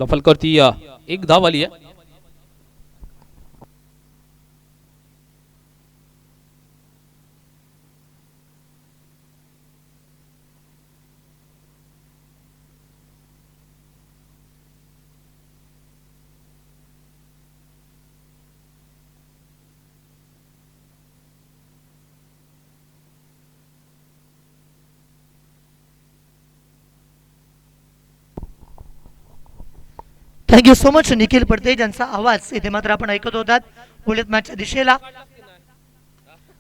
फलकावरती एक धाव आली आहे. थँक्यू सो मच निखिल पडते ज्यांचा आवाज इथे मात्र आपण ऐकत होतात बुलेट मॅचच्या दिशेला.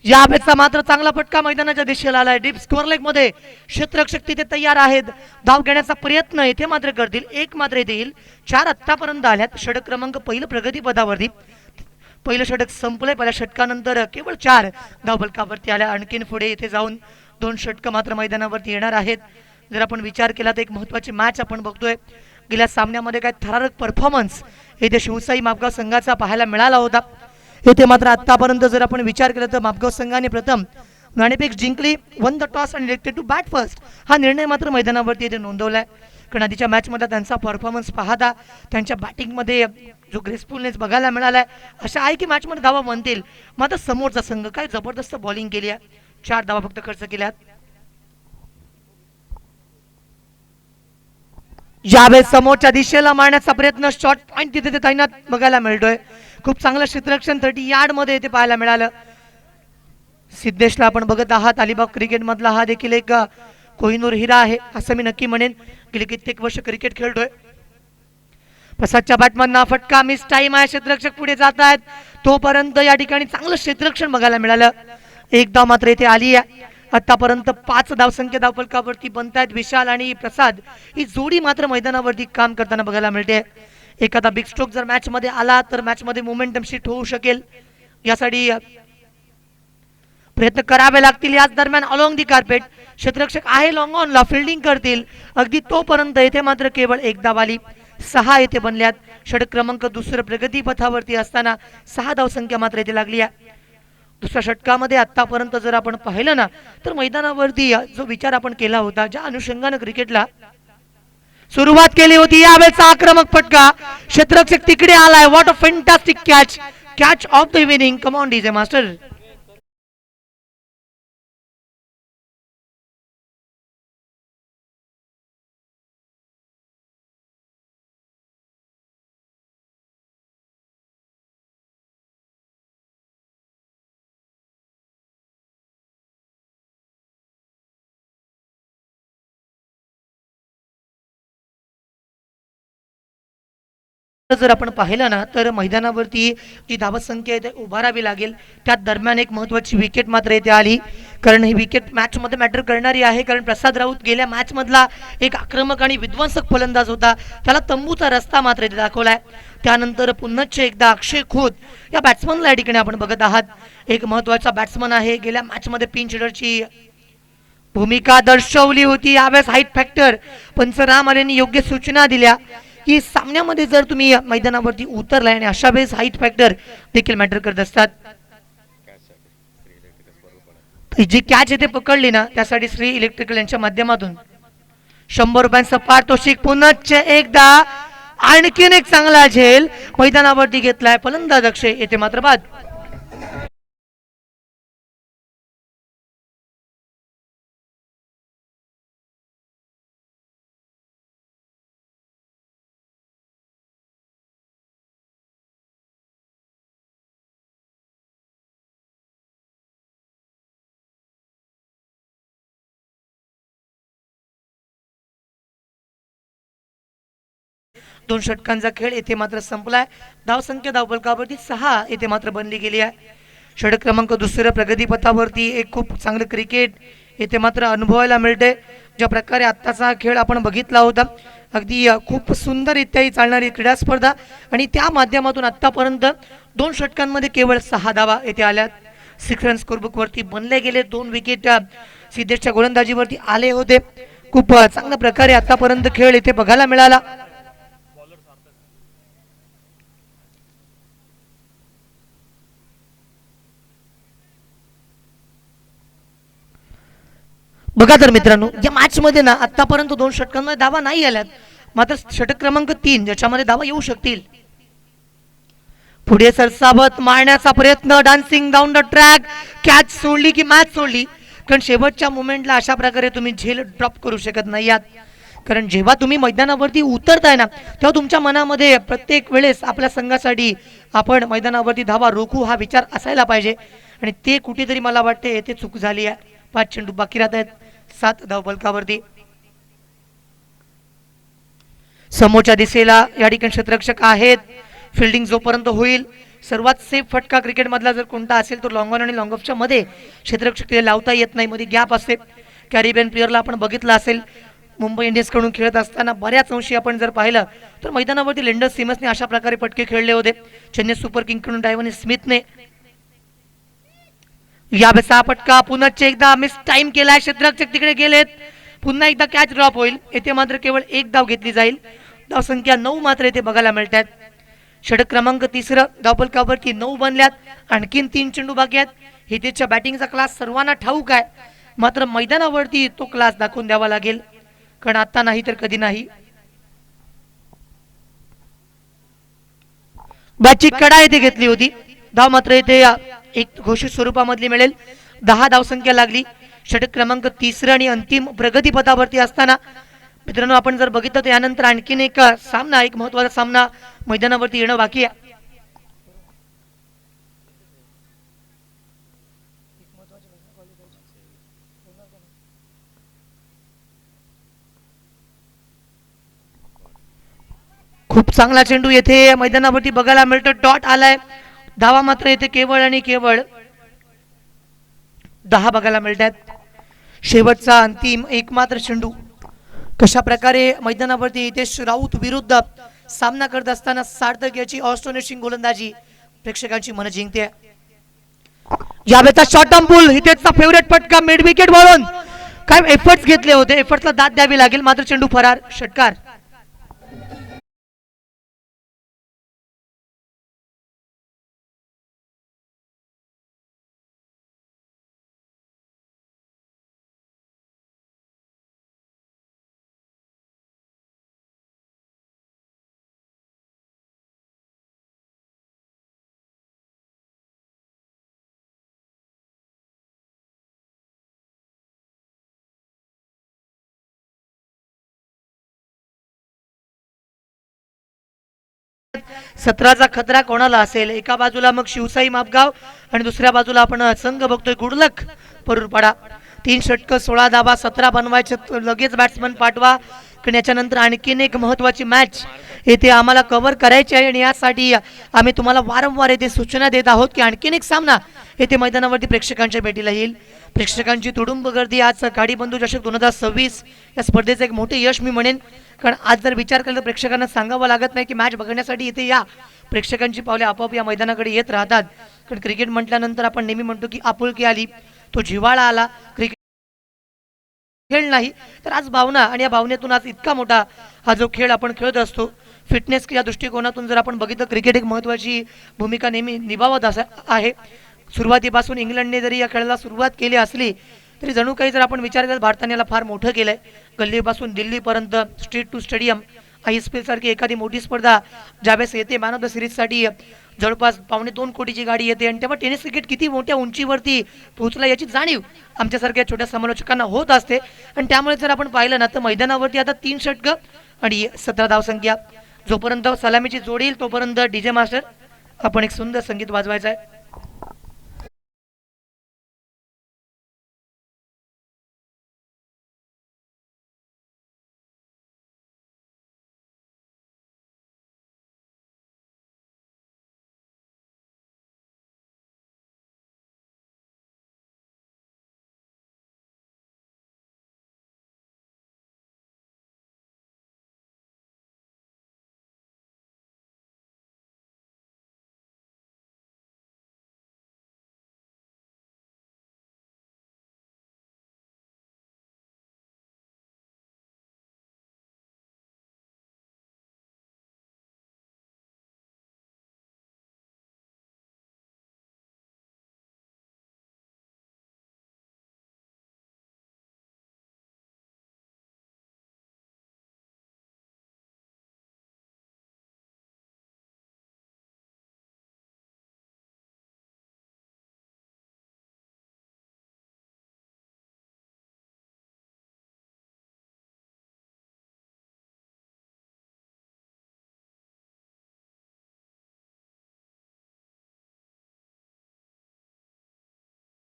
या बॅटचा मात्र चांगला फटका मैदानाच्या दिशेला आलाय. डीप स्कोअर लेग मध्ये क्षेत्ररक्षक तिथे तयार आहेत. धाव घेण्याचा प्रयत्न येथे मात्र करतील. एक मात्र येथे येईल. 4 आत्तापर्यंत आल्यात. षटक क्रमांक पहिलं प्रगती पदावरती. पहिलं षटक संपलंय. पहिल्या षटकानंतर केवळ 4 धाव फलकावरती आल्या. आणखीन पुढे इथे जाऊन 2 षटकं मात्र मैदानावरती येणार आहेत. जर आपण विचार केला तर एक महत्त्वाची मॅच आपण बघतोय. गेल्या सामन्यामध्ये काय थरारक परफॉर्मन्स इथे शिवसाई मापगाव संघाचा पाहायला मिळाला होता. येथे मात्र आतापर्यंत जर आपण विचार केला तर मापगाव संघाने प्रथम नाणेफेक जिंकली, वन द टॉस आणि इलेक्टेड टू बॅट फर्स्ट हा निर्णय मात्र मैदानावरती इथे नोंदवलाय. कारण आधीच्या मॅचमध्ये त्यांचा परफॉर्मन्स पाहता त्यांच्या बॅटिंगमध्ये जो ग्रेसफुलनेस बघायला मिळालाय अशा आहे की मॅचमध्ये धावा बनतील. मात्र समोरचा संघ काय जबरदस्त बॉलिंग केली आहे. 4 धावा फक्त खर्च केल्यात. यावेळेस समोरच्या दिशेला मारण्याचा प्रयत्न शॉर्ट पॉइंट तिथे तैनात बघायला मिळतोय. खूप चांगलं क्षेत्ररक्षण 30 यार्ड मध्ये इथे पाहायला मिळालं. सिद्धेशला आपण बघत आहात. अलिबाग क्रिकेट मधला हा देखील एक कोहिनूर हिरा आहे असं मी नक्की म्हणेन. गेली कित्येक वर्ष क्रिकेट खेळतोय. प्रसादच्या बॅटमधनं फटका मिस टाइम आहे. क्षेत्ररक्षक पुढे जात आहेत. तोपर्यंत या ठिकाणी चांगलं क्षेत्ररक्षण बघायला मिळालं. एकदा मात्र इथे आली आहे. आतापर्यंत 5 धावसंख्या धावफलकावरती बनतायत. विशाल आणि प्रसाद ही जोडी मात्र मैदानावरती काम करताना बघायला मिळते. एखादा बिग स्ट्रोक जर मॅच मध्ये आला तर मॅच मध्ये मोमेंटम शिफ्ट होऊ शकेल. यासाठी प्रयत्न करावे लागतील. याच दरम्यान अलॉंग दी कार्पेट क्षेत्ररक्षक आहे लॉंग ऑनला फिल्डिंग करतील. अगदी तोपर्यंत येथे मात्र केवळ एक धाव आली. 6 येथे बनल्यात. षटक क्रमांक दुसरं प्रगती पथावरती असताना 6 धावसंख्या मात्र येथे लागली आहे. दुसऱ्या षटकामध्ये आतापर्यंत जर आपण पाहिलं ना तर मैदानावरती जो विचार आपण केला होता ज्या अनुषंगाने क्रिकेटला सुरुवात केली होती यावेळेचा आक्रमक फटका क्षेत्ररक्षक तिकडे आलाय. What a fantastic catch. Catch of the evening. Come on DJ master. जर आपण पाहिलं ना तर मैदानावरती जी धावसंख्या आहे उभारावी लागेल. त्या दरम्यान एक महत्त्वाची विकेट मात्र येथे आली. कारण ही विकेट मॅच मध्ये मॅटर करणारी आहे. कारण प्रसाद राऊत गेल्या मॅच मधला एक आक्रमक आणि विध्वंसक फलंदाज होता. त्याला तंबूचा रस्ता मात्र इथे दाखवलाय. त्यानंतर पुन्हा एकदा अक्षय खोत या बॅट्समनला या ठिकाणी आपण बघत आहात. एक महत्त्वाचा बॅट्समन आहे. गेल्या मॅच मध्ये पिंच हिटरची भूमिका दर्शवली होती. यावेळेस हाईट फॅक्टर पंचराम यांनी योग्य सूचना दिल्या की सामन्यामध्ये जर तुम्ही मैदानावरती उतरलाय आणि अशा वेळेस हाईट फॅक्टर देखील मॅटर करत असतात. जी कॅच येथे पकडली ना त्यासाठी श्री इलेक्ट्रिकल यांच्या माध्यमातून 100 रुपयांचा पारितोषिक. पुन्हा एकदा आणखीन एक चांगला झेल मैदानावरती घेतलाय फलंदाज अक्षय. येथे मात्र बाद. दोन षटकांचा खेळ येथे मात्र संपलाय. धावसंख्या धावफलकावरती 6 येथे मात्र बनली गेली आहे. षटक क्रमांक दुसऱ्या प्रगती पथावरती एक खूप चांगलं क्रिकेट येथे मात्र अनुभवायला मिळते. ज्या प्रकारे आत्ताचा खेळ आपण बघितला होता अगदी खूप सुंदररित्या चालणारी क्रीडा स्पर्धा आणि त्या माध्यमातून आतापर्यंत 2 षटकांमध्ये केवळ 6 धावा येथे आल्यात. 6 रन स्कोरबुक वरती बनले गेले. 2 विकेट सिद्धेशच्या गोलंदाजीवरती आले होते. खूप चांगल्या प्रकारे आतापर्यंत खेळ येथे बघायला मिळाला. बघा तर मित्रांनो या मॅच मध्ये ना आतापर्यंत 2 षटकांमध्ये धावा नाही आल्यात मात्र षटक क्रमांक 3 ज्याच्यामध्ये धावा येऊ शकतील. पुढे सरसावत मारण्याचा प्रयत्न, dancing down the track, catch सोडली की मॅच सोडली. कारण शेवटच्या मोमेंटला अशा प्रकारे तुम्ही झेल ड्रॉप करू शकत नाही यात. कारण जेव्हा तुम्ही मैदानावरती उतरताय ना, तेव्हा तुमच्या मनामध्ये प्रत्येक वेळेस आपल्या संघासाठी आपण मैदानावरती धावा रोखू हा विचार असायला पाहिजे. आणि ते कुठेतरी मला वाटते येथे चूक झाली आहे. 5 चेंडू बाकी राहत आहेत 7 धावफलकावरती. समोरच्या दिशेला या ठिकाणी क्षेत्ररक्षक आहेत. फिल्डिंग जोपर्यंत होईल, सर्वात सेफ फटका क्रिकेटमधला जर कोणता असेल तो लॉंग ऑन आणि लॉंग ऑफच्या मध्ये क्षेत्ररक्षक लावता येत नाही, मध्ये गॅप असते. कॅरिबियन प्लेअरला आपण बघितलं असेल मुंबई इंडियन्सकडून खेळत असताना बऱ्याच अंशी आपण जर पाहिलं तर मैदानावरती लेंडर सिमसने अशा प्रकारे पटके खेळले होते. चेन्नई सुपर किंगकडून डायव्हन स्मिथने यावेळेस हा फटका पुन्हा एकदा मिस टाइम केलाय. क्षेत्ररक्षक तिकडे गेलेत. पुन्हा एकदा कॅच ड्रॉप होईल. येथे मात्र केवळ एक धाव घेतली जाईल. धावसंख्या 9 मात्र येथे बघायला मिळतात. षटक क्रमांक 3 धावफलकावरती 9 बनल्यात. आणखीन 3 चेंडू बाकी आहेत. हितेशच्या बॅटिंगचा क्लास सर्वांना ठाऊक आहे, मात्र मैदानावरती तो क्लास दाखवून द्यावा लागेल. कारण आता नाही तर कधी नाही. बॅटची कडा येथे घेतली होती. धाव मात्र येथे एक घोषित स्वरूपामधली मिळेल. 10 धावसंख्या लागली. षटक क्रमांक 3 आणि अंतिम प्रगतीपथावरती असताना मित्रांनो आपण जर बघितलं तर यानंतर आणखीन एक सामना, एक महत्वाचा सामना मैदानावरती येणं बाकी आहे. खूप चांगला चेंडू येथे मैदानावरती बघायला मिळतो. डॉट आलाय. धावा मात्र येथे केवळ आणि केवळ 10 बघायला मिळतात. शेवटचा अंतिम एकमात्र चेंडू. कशा प्रकारे मैदानावरती हितेश राऊत विरुद्ध सामना करत असताना सार्थक याची ऑस्ट्रेलियन गोलंदाजी प्रेक्षकांची मन जिंकते. यावेळेचा शॉर्ट टर्म पुल, हितेशचा फेवरेट फटका मिड विकेट वरून. काय एफर्ट्स घेतले होते, एफर्ट्सला दाद द्यावी लागेल. मात्र चेंडू फरार. षटकार. सतराचा खतरा कोणाला असेल. एका बाजूला मग शिवसाई मापगाव आणि दुसऱ्या बाजूला आपण संघ बघतोय गुडलक परूरपाडा. 3 षटक 16 धाबा 17 बनवायचे, लगेच बॅट्समन पाठवा. कारण याच्यानंतर आणखीन एक महत्वाची मॅच येथे आम्हाला कव्हर करायची आहे आणि यासाठी आम्ही तुम्हाला वारंवार येथे सूचना देत आहोत की आणखीन एक सामना येथे मैदानावरती प्रेक्षकांच्या भेटीला येईल. प्रेक्षकांची तुडुंब गर्दी आज काडी बंधू चषक 2026 या स्पर्धेचं एक मोठे यश मी म्हणेन. कारण आज जर विचार केला तर प्रेक्षकांना सांगावं लागत नाही की मॅच बघण्यासाठी इथे या. प्रेक्षकांची पावले आपोआप या मैदानाकडे येत राहतात. कारण क्रिकेट म्हटल्यानंतर आपण नेहमी म्हणतो की आपुलकी आली, तो जिव्हाळा आला. क्रिकेट खेळ नाही तर आज भावना, आणि या भावनेतून आज इतका मोठा हा जो खेळ आपण खेळत असतो. फिटनेस या दृष्टिकोनातून जर आपण बघितलं क्रिकेट एक महत्त्वाची भूमिका नेहमी निभावत आहे. सुरुवातीपासून इंग्लंडने जरी या खेळाला सुरुवात केली असली तरी जणू काही जर आपण विचार केला भारताने याला फार मोठं केलंय. गल्लीपासून दिल्लीपर्यंत, स्ट्रीट टू स्टेडियम, ISPL सारखी एखादी मोठी स्पर्धा ज्यावेळेस येते मॅन ऑफ द सिरीजसाठी जवळपास 2.25 कोटीची गाडी येते आणि तेव्हा टेनिस क्रिकेट किती मोठ्या उंचीवरती पोहोचला याची जाणीव आमच्यासारख्या छोट्या समालोचकांना होत असते. आणि त्यामुळे जर आपण पाहिलं ना तर मैदानावरती आता 3 षटकं आणि 17 धावसंख्या. जोपर्यंत सलामीची जोडी येईल तोपर्यंत DJ मास्टर आपण एक सुंदर संगीत वाजवायचं आहे.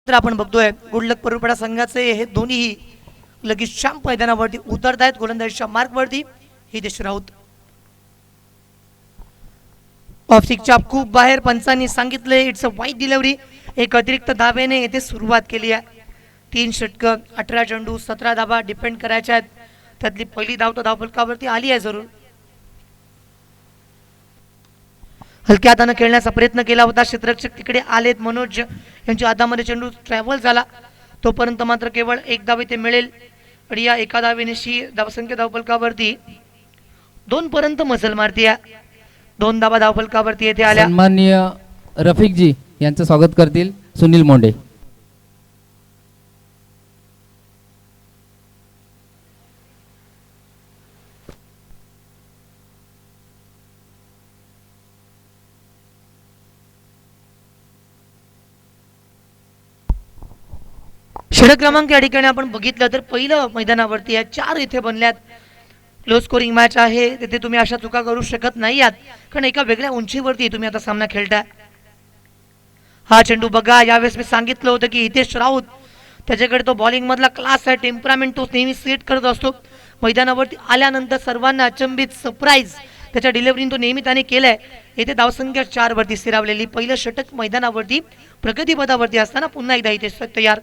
तर आपण बघतोय गुडलक परुपडा संघाचे हे दोन्ही लगेच शाम मैदानावरती उतरत आहेत गोलंदाजीच्या मार्कवरती. हितेश राऊत ऑफसिकच्या खूप बाहेर पंचांनी सांगितले इट्स अ वाईट डिलिव्हरी. एक अतिरिक्त धाब्याने येथे सुरुवात केली आहे. 3 षटकं 18 चेंडू 17 धाबा डिपेंड करायच्या आहेत. त्यातली पहिली धाव तर धावफलकावरती आली आहे जरूर. हलक्या हाताने खेळण्याचा प्रयत्न केला होता. क्षेत्ररक्षक तिकडे आलेत. मनोज यांच्या हातामध्ये चेंडू ट्रॅव्हल झाला. तोपर्यंत मात्र केवळ एक धाव इथे मिळेल आणि या एका धावेनेशी धावसंख्या धावफलकावरती 2 पर्यंत मजल मारतीये. 2 धावा धावफलकावरती येथे आल्या. सन्माननीय रफिकजी यांचं स्वागत करतील सुनील मोंडे. षटक क्रमांक या ठिकाणी आपण बघितलं तर पहिलं मैदानावरती आहे. 4 इथे बनल्यात. लो स्कोरिंग मॅच आहे. तिथे तुम्ही अशा चुका करू शकत नाही आहात कारण एका वेगळ्या उंचीवरती तुम्ही आता सामना खेळताय. हा चेंडू बघा. यावेळेस मी सांगितलं होतं की हितेश राऊत त्याच्याकडे तो बॉलिंग मधला क्लास आहे. टेम्परामेंट तो नेहमी सेट करत असतो. मैदानावरती आल्यानंतर सर्वांना अचंबित सरप्राईज त्याच्या डिलिव्हरीने तो नेहमी त्याने केलाय. येथे धावसंख्या 4 वरती स्थिरावलेली. पहिलं षटक मैदानावरती प्रगतीपथावरती असताना पुन्हा एकदा हितेश तयार.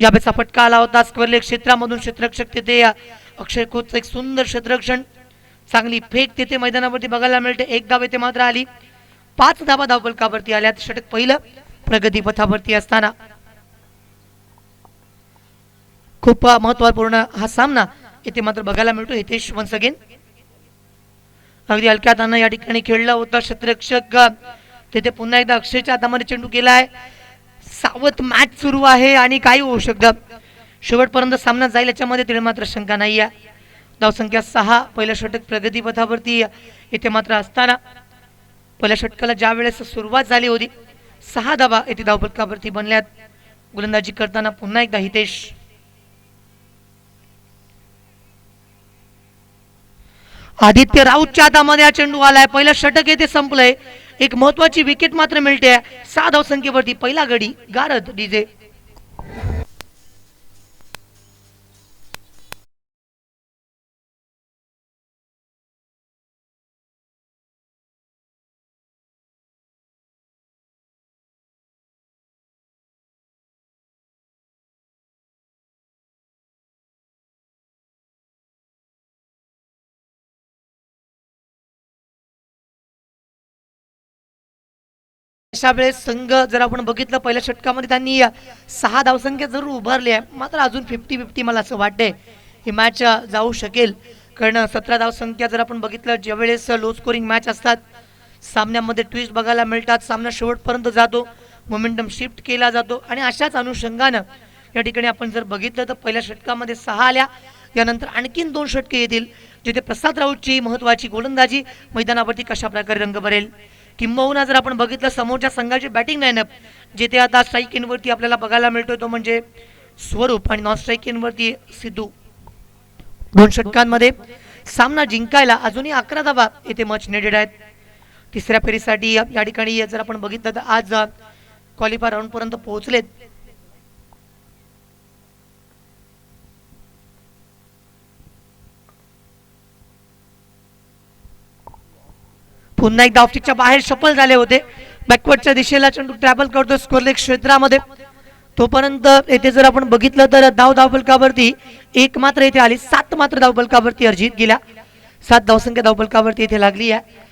यावेळेचा फटका आला होता स्क्वेअर क्षेत्रामधून. क्षेत्ररक्षक तिथे अक्षय खोतचं एक सुंदर क्षेत्ररक्षण. चांगली फेक तिथे मैदानावरती बघायला मिळते. एक धाव येथे मात्र आली. 5 धावा धावफलकावरती आल्यात. षटक पहिलं प्रगतीपथावरती असताना खूप महत्वपूर्ण हा सामना इथे मात्र बघायला मिळतो. हितेश वन्स अगेन अगदी हलक्या हातानं या ठिकाणी खेळला होता क्षेत्ररक्षक. तिथे पुन्हा एकदा अक्षयच्या हातामध्ये चेंडू गेलाय. सावध मॅच सुरू आहे आणि काही होऊ शकतं. शेवटपर्यंत सामना जाईल याच्यामध्ये तिथे मात्र शंका नाही आहे. धावसंख्या 6 पहिलं षटक प्रगतीपथावरती येथे मात्र असताना पहिल्या षटकाला ज्या वेळेस सुरुवात झाली होती 6 धावा येथे धावफलकावरती बनल्यात. गोलंदाजी करताना पुन्हा एकदा हितेश. आदित्य राऊतच्या हातामध्ये हा चेंडू आलाय. पहिलं षटक येथे संपलंय. एक महत्वाची विकेट मात्र मिळते 6 धावसंख्येवरती. पहिला गडी गारद डीजे. अशा वेळेस संघ जर आपण बघितलं पहिल्या षटकामध्ये त्यांनी 6 धावसंख्या जरूर उभारली आहे. मात्र अजून 50-50 मला असं वाटतंय ही मॅच जाऊ शकेल. कारण 17 धावसंख्या जर आपण बघितलं ज्यावेळेस लो स्कोरिंग मॅच असतात सामन्यामध्ये ट्विस्ट बघायला मिळतात. सामना शेवटपर्यंत जातो. मोमेंटम शिफ्ट केला जातो आणि अशाच अनुषंगानं या ठिकाणी आपण जर बघितलं तर पहिल्या षटकामध्ये 6 आल्या. यानंतर आणखीन 2 षटके येतील जिथे प्रसाद राऊतची महत्वाची गोलंदाजी मैदानावरती कशा प्रकारे रंग भरेल. किंबहुना जर आपण बघितलं समोरच्या संघाची बॅटिंग लाईनअप जिथे आता स्ट्राईक इनवरती आपल्याला बघायला मिळतोय तो म्हणजे स्वरूप आणि नॉन स्ट्राईक इनवरती सिद्धू. 2 षटकांमध्ये सामना जिंकायला अजूनही 11 धावा येथे मच नेडेड आहेत. तिसऱ्या फेरीसाठी या ठिकाणी जर आपण बघितलं तर आज क्वालिफायर राऊंड पर्यंत पोहोचलेत. पुन्हा एकदा ऑफस्टिकच्या बाहेर सफल झाले होते. बॅकवर्डच्या दिशेला चेंडू ट्रॅव्हल करतो स्कोअरलेग क्षेत्रामध्ये. तोपर्यंत येथे जर आपण बघितलं तर धावफलकावरती 1 मात्र येथे आली. 7 मात्र धावफलकावरती अर्जित गेल्या. 7 धावसंख्या धावफलकावरती येथे लागली आहे.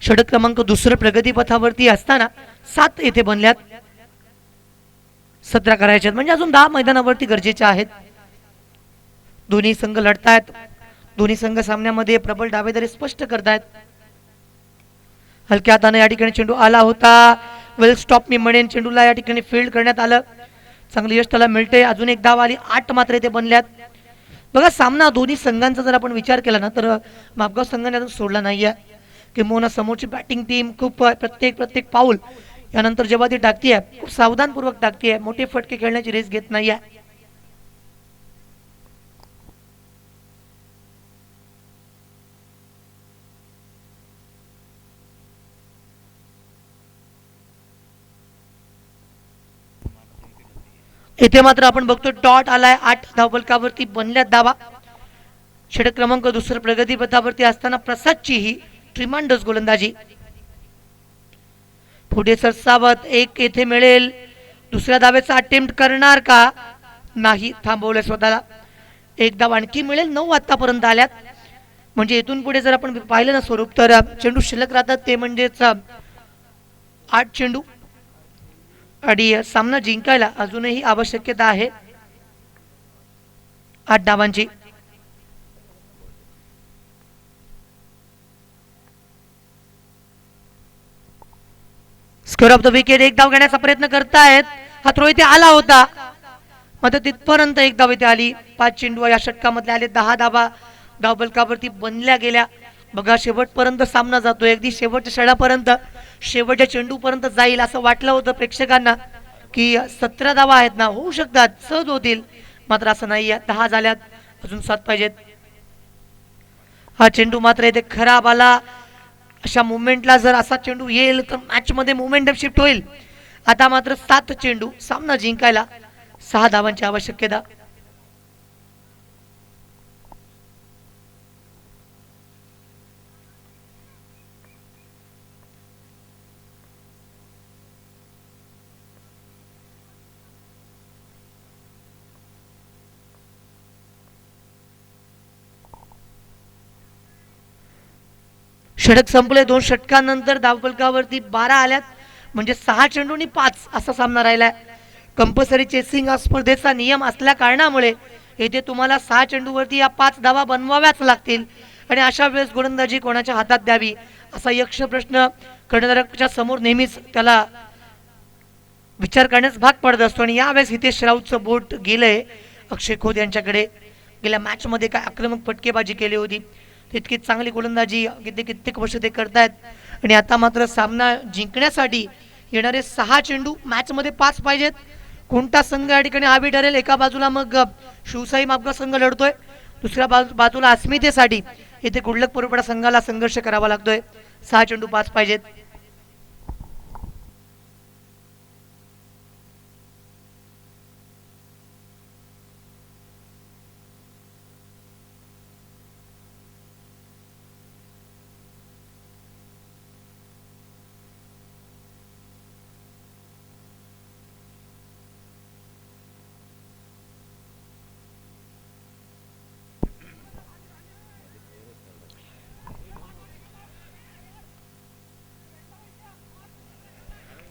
षटक क्रमांक 2 प्रगतीपथावरती असताना 7 येथे बनल्यात. 17 करायचे म्हणजे अजून 10 मैदानावरती गरजेचे आहेत. दोन्ही संघ लढतायत. दोन्ही संघ सामन्यामध्ये प्रबळ दावेदारी स्पष्ट करतायत. हलक्या हाताने या ठिकाणी चेंडू आला होता. वेल स्टॉप मी म्हणेन. चेंडूला या ठिकाणी फील्ड करण्यात आलं. चांगली यश त्याला मिळते. अजून एक धाव आली. 8 मात्र इथे बनल्यात. बघा सामना दोन्ही संघांचा जर आपण विचार केला ना तर मापगाव संघाने अजून सोडला नाहीये. किंबहुना समोरची बॅटिंग टीम खूप प्रत्येक पाऊल यानंतर जेव्हा ती टाकतीये खूप सावधानपूर्वक टाकतीये. मोठे फटके खेळण्याची रिस्क घेत नाहीये. इथे मात्र आपण बघतो डॉट आलाय. 8 धावफलकावरती बनल्यात धावा. षटक क्रमांक दुसरं प्रगतीपथावरती असताना प्रसादची ही ट्रिमांडस गोलंदाजी. पुढे सरसावत एक येथे मिळेल. दुसऱ्या धावेचा अटेम्प्ट करणार का? नाही, थांबवलं स्वतःला. एक धाव आणखी मिळेल. 9 आतापर्यंत आल्यात. म्हणजे इथून पुढे जर आपण पाहिलं ना स्वरूप, तर चेंडू शिल्लक राहतात ते म्हणजेच 8 चेंडू आणि सामना जिंकायला अजूनही आवश्यकता आहे 8 धावांची. Square of the wicket. एक धाव घेण्याचा प्रयत्न करतायत. हा थ्रो इथे आला होता, मात्र तिथपर्यंत एक धाव इथे आली. 5 चेंडू या षटकामधले आले. 10 धावा धावफलकावरती बनल्या गेल्या. बघा शेवटपर्यंत सामना जातोय. अगदी शेवटच्या षडापर्यंत, शेवटच्या चेंडूपर्यंत जाईल असं वाटलं होतं प्रेक्षकांना की 17 धावा आहेत ना, होऊ शकतात, सहज होतील. मात्र असं नाही आहे. 10 झाल्यात, अजून 7 पाहिजेत. हा चेंडू मात्र इथे खराब आला. अशा मुवमेंटला जर असा चेंडू येईल तर मॅच मध्ये मोमेंटम शिफ्ट होईल. आता मात्र 7 चेंडू, सामना जिंकायला 6 धावांची आवश्यकता. षटक संपले. 2 षटकांनंतर धावफलकावरती 12 आल्यात. म्हणजे 6 चेंडूंनी 5 असा सामना राहिलाय. कंपल्सरी चेसिंग हा स्पर्धेचा नियम असल्या कारणामुळे येथे तुम्हाला 6 चेंडूवरती या 5 धावा बनवाव्याच लागतील. आणि अशा वेळेस गोलंदाजी कोणाच्या हातात द्यावी असा यक्ष प्रश्न कर्णधाराच्या समोर नेहमीच त्याला विचार करण्यास भाग पडत असतो. आणि यावेळेस हितेश राऊतचं बोट गेलंय अक्षय खोत यांच्याकडे. गेल्या मॅच मध्ये काय आक्रमक फटकेबाजी केली होती, तितकी चांगली गोलंदाजी कित्येक वर्ष ते करतायत. आणि आता मात्र सामना जिंकण्यासाठी येणारे 6 चेंडू, मॅच मध्ये 5 पाहिजेत. कोणता संघ या ठिकाणी हवी ठरेल? एका बाजूला मग शिवसाई मापगा संघ लढतोय, दुसऱ्या बाजूला अस्मितेसाठी इथे गुडलक पुरवठा संघाला संघर्ष करावा लागतोय. 6 चेंडू 5 पाहिजेत.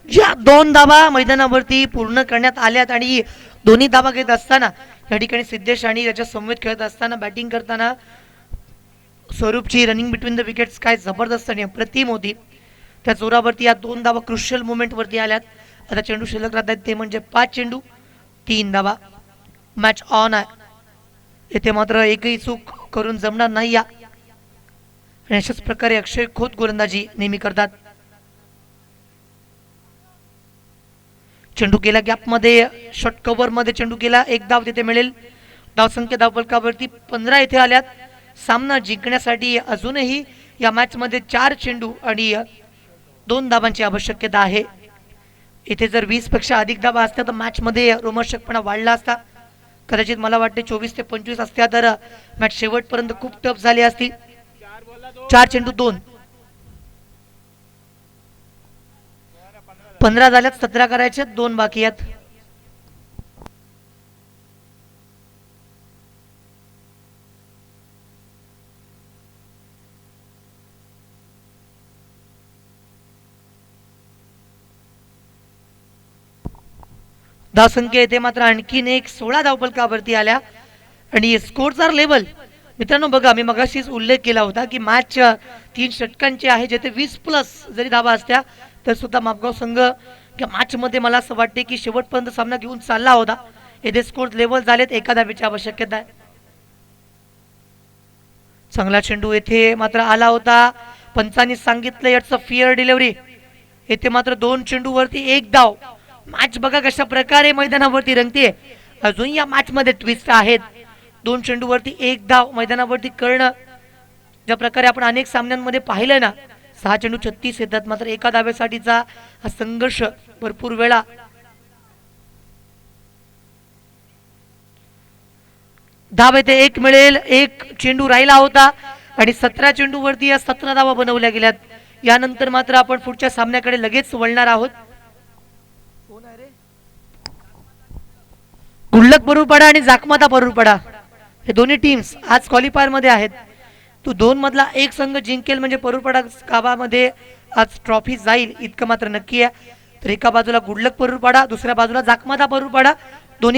या 2 धावा मैदानावरती पूर्ण करण्यात आल्यात. आणि दोन्ही धावा घेत असताना या ठिकाणी सिद्धेश आणि त्याच्या समवेत खेळत असताना, बॅटिंग करताना स्वरूपची रनिंग बिटवीन द विकेट्स काय जबरदस्त आणि अप्रतिम होती. त्या जोरावरती या 2 धावा क्रुशियल मोमेंट वरती आल्यात. आता चेंडू शिल्लक राहत आहेत ते म्हणजे 5 चेंडू 3 धावा. मॅच ऑन आहे. येथे मात्र एकही चूक करून जमणार नाही या. आणि अशाच प्रकारे अक्षय खोत गोलंदाजी नेहमी करतात. चेंडू गेला गॅपमध्ये, शॉर्ट कव्हर मध्ये चेंडू गेला. 1 धाव तिथे मिळेल. धावसंख्या धावफलकावरती 15 इथे आल्यात. सामना जिंकण्यासाठी अजूनही या मॅच मध्ये 4 चेंडू आणि 2 धावांची आवश्यकता आहे. इथे जर 20 पेक्षा अधिक धावा असत्या तर मॅच मध्ये रोमांचकपणा वाढला असता. कदाचित मला वाटते 24 ते 25 असत्या तर मॅच शेवटपर्यंत खूप टफ झाली असती. 4 चेंडू 2, 15 झाल्यात. 17 करायचे, 2 बाकी आहेत. धावसंख्या येथे मात्र आणखीन एक 16 धावफलकावरती आल्या. आणि स्कोरचा लेवल मित्रांनो बघा, मी मगाशीच उल्लेख केला होता की मॅच 3 षटकांची आहे, जेथे 20+ जरी धावा असत्या तर सुद्धा मापगाव संघ या मॅच मध्ये मला असं वाटते की शेवटपर्यंत सामना घेऊन चालला होता. येथे स्कोर लेवल झालेत. 1 धावेची आवश्यकता आहे. चांगला चेंडू येथे मात्र आला होता. पंचांनी सांगितलं याचं फिअर डिलिव्हरी. येथे मात्र 2 चेंडू वरती 1 धाव. मॅच बघा कशा प्रकारे मैदानावरती रंगते. अजून या मॅच मध्ये ट्विस्ट आहेत. 2 चेंडू वरती 1 धाव मैदानावरती करणं ज्या प्रकारे आपण अनेक सामन्यांमध्ये पाहिलं ना, 6 चेंडू 36 येतात. मात्र 1 धावेसाठीचा हा संघर्ष भरपूर वेळा धाव येथे 1 मिळेल. 1 चेंडू राहिला होता आणि 17 चेंडूवरती या 17 धावा बनवल्या गेल्यात. यानंतर मात्र आपण पुढच्या सामन्याकडे लगेच वळणार आहोत. गुल्लक परूरपाडा आणि जाकमाता परूरपाडा हे दोन्ही टीम्स आज क्वालिफायर मध्ये आहेत. तो 2 मधला एक संघ जिंकेल म्हणजे परूरपाडा गावामध्ये आज ट्रॉफी जाईल इतकं मात्र नक्की आहे. तर एका बाजूला गुल्लक परूरपाडा, दुसऱ्या बाजूला जाकमाता परूरपाडा, दोन्ही